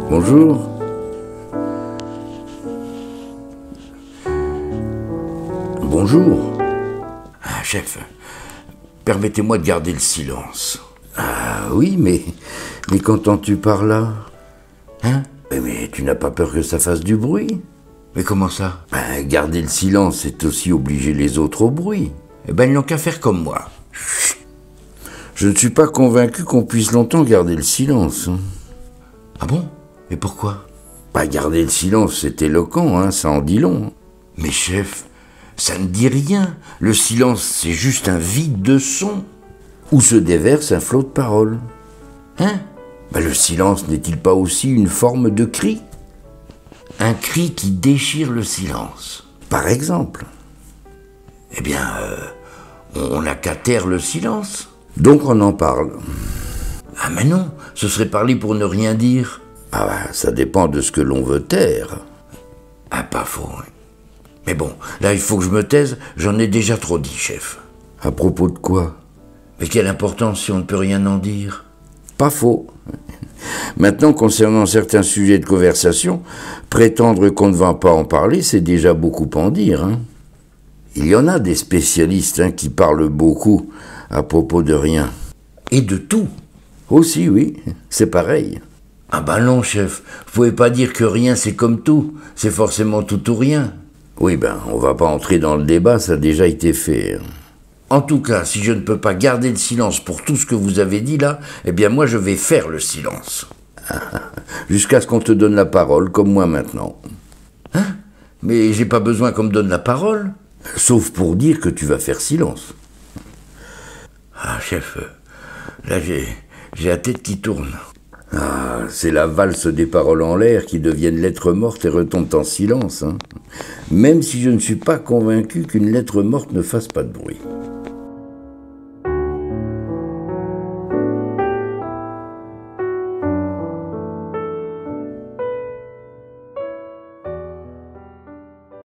Bonjour. Bonjour. Ah, chef, permettez-moi de garder le silence. Ah oui, mais qu'entends-tu par là? Hein? Mais tu n'as pas peur que ça fasse du bruit? Mais comment ça? Garder le silence, c'est aussi obliger les autres au bruit. Eh ben, ils n'ont qu'à faire comme moi. Je ne suis pas convaincu qu'on puisse longtemps garder le silence. Ah bon? Mais pourquoi? Garder le silence, c'est éloquent, hein, ça en dit long. Mais chef, ça ne dit rien. Le silence, c'est juste un vide de son. Où se déverse un flot de paroles. Hein? Le silence n'est-il pas aussi une forme de cri? Un cri qui déchire le silence. Par exemple. Eh bien, on n'a qu'à taire le silence. Donc on en parle. Ah mais non, ce serait parler pour ne rien dire. Ça dépend de ce que l'on veut taire. Ah, pas faux, hein. Mais bon, là, il faut que je me taise, j'en ai déjà trop dit, chef. À propos de quoi? Mais quelle importance si on ne peut rien en dire? Pas faux. Maintenant, concernant certains sujets de conversation, prétendre qu'on ne va pas en parler, c'est déjà beaucoup en dire, hein. Il y en a des spécialistes, hein, qui parlent beaucoup à propos de rien. Et de tout? Aussi, oui, c'est pareil. Ah non, chef, vous pouvez pas dire que rien c'est comme tout, c'est forcément tout ou rien. Oui, on va pas entrer dans le débat, ça a déjà été fait. En tout cas, si je ne peux pas garder le silence pour tout ce que vous avez dit là, eh bien moi je vais faire le silence. Jusqu'à ce qu'on te donne la parole, comme moi maintenant. Hein? Mais j'ai pas besoin qu'on me donne la parole. Sauf pour dire que tu vas faire silence. Ah, chef, là j'ai la tête qui tourne. C'est la valse des paroles en l'air qui deviennent lettres mortes et retombent en silence, hein. Même si je ne suis pas convaincu qu'une lettre morte ne fasse pas de bruit.